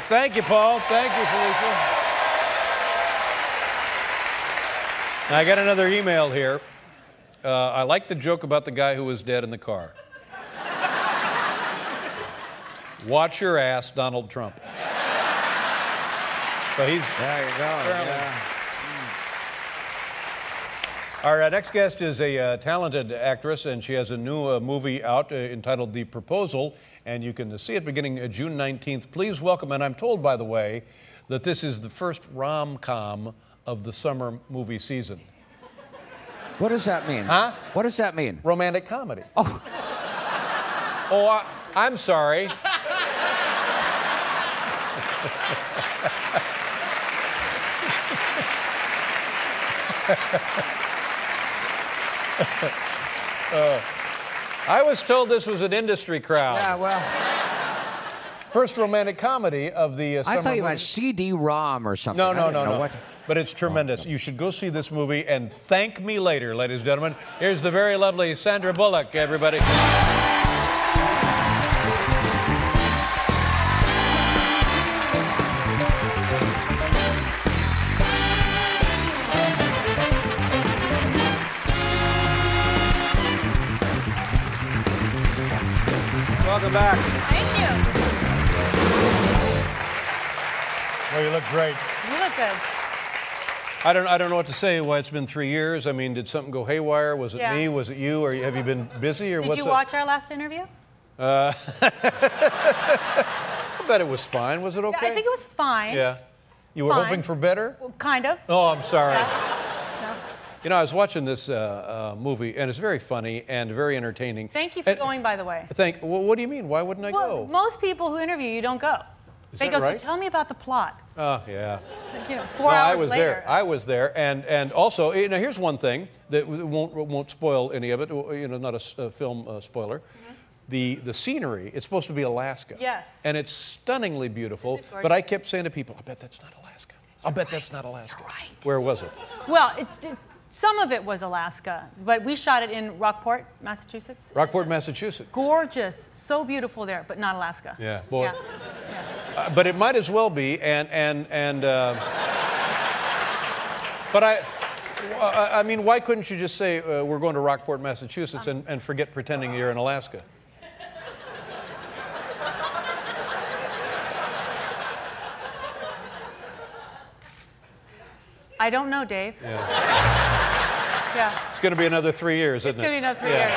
Thank you, Paul. Thank you, Felicia. Now, I got another email here. I like the joke about the guy who was dead in the car. Watch your ass, Donald Trump. So he's... There you go. Yeah. Our next guest is a talented actress, and she has a new movie out entitled The Proposal, and you can see it beginning June 19th. Please welcome, and I'm told, by the way, that this is the first rom-com of the summer movie season. What does that mean? Huh? What does that mean? Romantic comedy. Oh. Oh, I'm sorry. I was told this was an industry crowd. Yeah, well. First romantic comedy of the summer I thought you movie. meant CD-ROM or something. No. What? But it's tremendous. You should go see this movie and thank me later, ladies and gentlemen. Here's the very lovely Sandra Bullock, everybody. Welcome back. Thank you. Well, you look great. You look good. I don't know what to say. Why it's been 3 years. I mean, did something go haywire? Was it me? Was it you? Or have you been busy? Or Did what's you watch our last interview? I bet it was fine. Was it okay? I think it was fine. Yeah. You were hoping for better? Well, kind of. Oh, I'm sorry. Yeah. No. You know, I was watching this movie, and it's very funny and very entertaining. Thank you for going, by the way. Well, what do you mean? Why wouldn't I go? Most people who interview you don't go. They go, right? so tell me about the plot. Oh, yeah. You know, 4 hours later. I was there, and also, you know, here's one thing that won't spoil any of it. You know, not a film spoiler. Mm-hmm. The scenery. It's supposed to be Alaska. Yes. And it's stunningly beautiful. Is it gorgeous? But I kept saying to people, I bet that's not Alaska. I'll bet that's not Alaska. You're right. Where was it? Well, some of it was Alaska, but we shot it in Rockport, Massachusetts. Rockport, Massachusetts. Gorgeous, so beautiful there, but not Alaska. Yeah, boy. Yeah. But it might as well be, but I mean, why couldn't you just say we're going to Rockport, Massachusetts, and forget pretending you're in Alaska? I don't know, Dave. Yeah. Yeah. It's going to be another 3 years, isn't it? It's going to be another 3 years.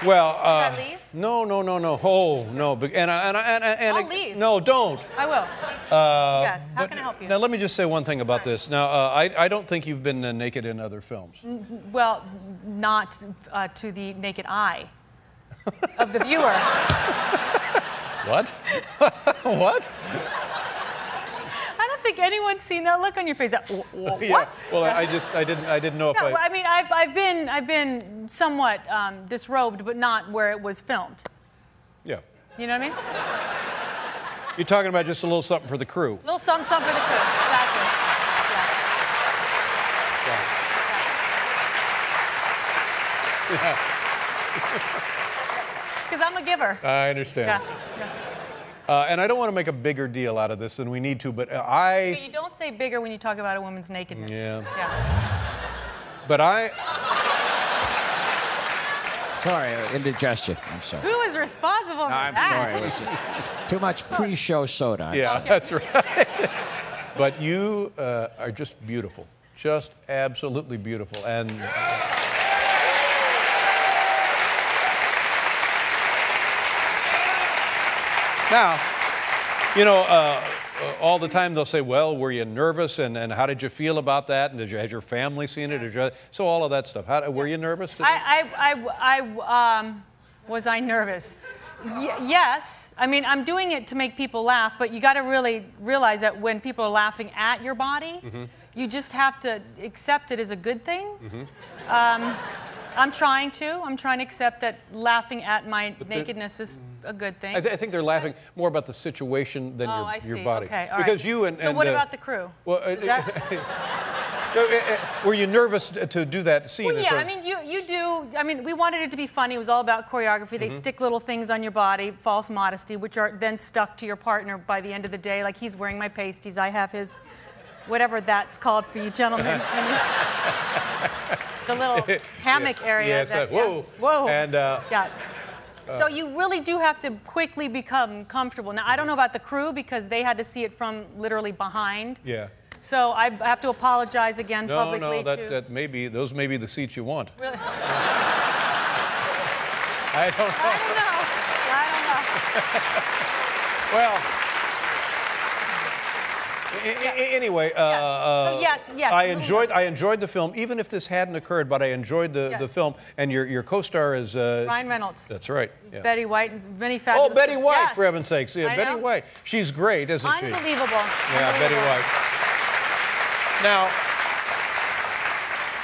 Well, Should I leave? No. Oh, no. I'll leave. No, don't. I will. Yes. How can I help you? Now, let me just say one thing about this. Now, I don't think you've been naked in other films. Well, not to the naked eye of the viewer. What? What? I don't think anyone's seen that look on your face. What? Yeah. Well, I didn't know if No, I mean, I've been somewhat disrobed, but not where it was filmed. Yeah. You know what I mean? You're talking about just a little something for the crew. A little something for the crew. Exactly. Yeah. Because I'm a giver. I understand. Yeah. And I don't want to make a bigger deal out of this than we need to, but But you don't say bigger when you talk about a woman's nakedness. Yeah. But Sorry, indigestion. I'm sorry. who is responsible for I'm that? sorry. It was too much pre-show soda. Yeah, that's right. But you are just beautiful. Just absolutely beautiful. And now, you know, all the time they'll say, well, were you nervous? And how did you feel about that? And has your family seen it? So all of that stuff. Were you nervous? Was I nervous? Yes. I mean, I'm doing it to make people laugh, but you got to really realize that when people are laughing at your body, you just have to accept it as a good thing. I'm trying to accept that laughing at my nakedness is a good thing. I think they're laughing more about the situation than your body. Okay, all because right. you and so what about the crew? Well, Is that... Were you nervous to do that scene? Well, yeah, I mean, you do. I mean, we wanted it to be funny. It was all about choreography. They stick little things on your body, false modesty, which are then stuck to your partner by the end of the day. Like he's wearing my pasties, I have his, whatever that's called for you gentlemen. The little hammock area. Yes, whoa. Whoa. And yeah. So you really do have to quickly become comfortable. Now, I don't know about the crew because they had to see it from literally behind. Yeah. So I have to apologize again publicly. No, those may be the seats you want. Really? I don't know. I don't know. Well, anyway, yes. I enjoyed the film, even if this hadn't occurred. But I enjoyed the film, and your co-star is Ryan Reynolds. That's right. Yeah. Betty White and many fabulous. Oh, Betty White, yes. for heaven's sakes! Yeah, Betty White. She's great, isn't she? Unbelievable. Yeah, Betty White. Now,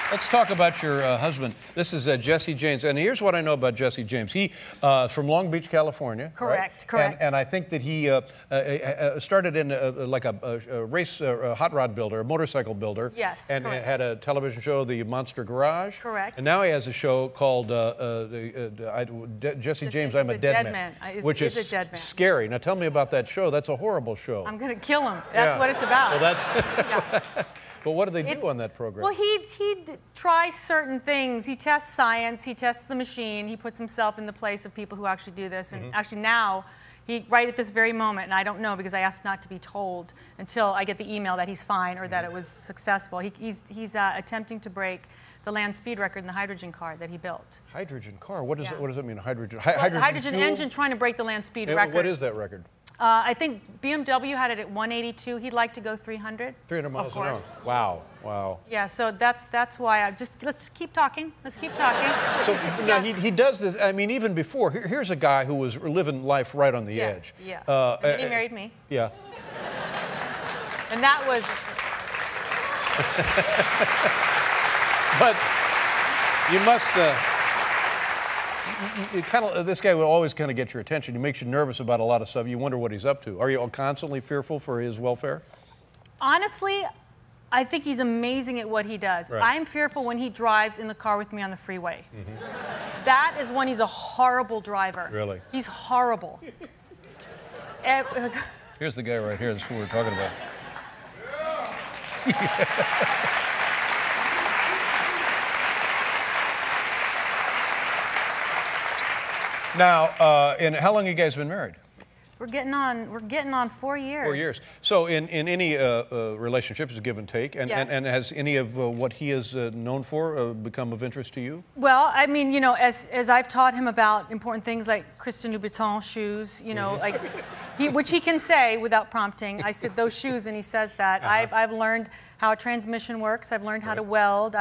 let's talk about your husband. This is Jesse James, and here's what I know about Jesse James. He from Long Beach, California. Correct, right? correct. And I think that he started in like a race hot rod builder, a motorcycle builder. Yes, and correct. had a television show, The Monster Garage. Correct. And now he has a show called Jesse James, I'm a Dead Man, which is a dead man. Scary. Now tell me about that show. That's a horrible show. I'm gonna kill him. That's what it's about. Well, that's. Yeah. But what do they do on that program? Well, he tries certain things. He tests science. He tests the machine. He puts himself in the place of people who actually do this. And actually now, right at this very moment, and I don't know because I asked not to be told until I get the email that he's fine or that it was successful. He's attempting to break the land speed record in the hydrogen car that he built. Hydrogen car? What does that mean? Hydrogen? Hydrogen fuel? engine trying to break the land speed record. What is that record? I think BMW had it at 182. He'd like to go 300. 300 miles an hour. Wow, wow. Yeah, so that's why let's keep talking. Let's keep talking. So now he does this. I mean, even before. Here's a guy who was living life right on the edge. Yeah. And then he married me. Yeah. And that was. But you must. This guy will always kind of get your attention. He makes you nervous about a lot of stuff. You wonder what he's up to. Are you constantly fearful for his welfare? Honestly, I think he's amazing at what he does. Right. I'm fearful when he drives in the car with me on the freeway. That is when he's a horrible driver. Really? He's horrible. Here's the guy right here. That's who we're talking about. Now, and how long have you guys been married? We're getting on 4 years. 4 years. So in any relationship, it's a give and take. And, Yes. and has any of what he is known for become of interest to you? Well, I mean, you know, as I've taught him about important things like Christian Louboutin shoes, you know, like, which he can say without prompting. I said those shoes, and he says that. I've learned how a transmission works. I've learned how to weld.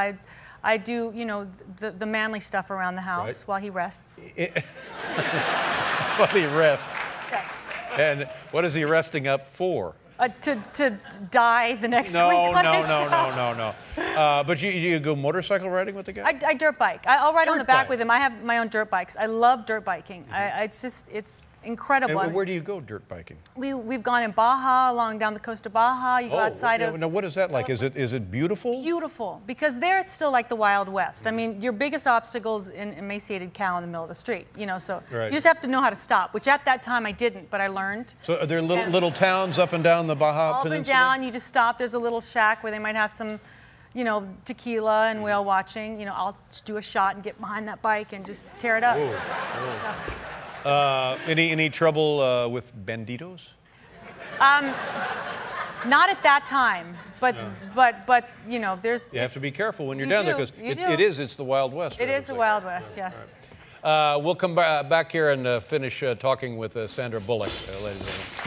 I do, you know, the manly stuff around the house while he rests. While he rests. Yes. And what is he resting up for? To die the next week on his show. No. But you go motorcycle riding with the guy? I dirt bike. I'll ride on the back bike. with him. I have my own dirt bikes. I love dirt biking. It's incredible. And where do you go dirt biking? We've gone in Baja, along down the coast of Baja. You go outside of. Now, what is that like? Is it beautiful? Beautiful, because there it's still like the Wild West. I mean, your biggest obstacle is an emaciated cow in the middle of the street. You know, so you just have to know how to stop. Which at that time I didn't, but I learned. So are there little towns up and down the Baja Peninsula? Up and down, you just stop. There's a little shack where they might have some, you know, tequila and whale watching. You know, I'll just do a shot and get behind that bike and just tear it up. Ooh. Any trouble with banditos? Not at that time, but you know, there's. You have to be careful when you're down there because it's the Wild West. It is the Wild West, yeah. Right. We'll come back here and finish talking with Sandra Bullock, ladies and gentlemen.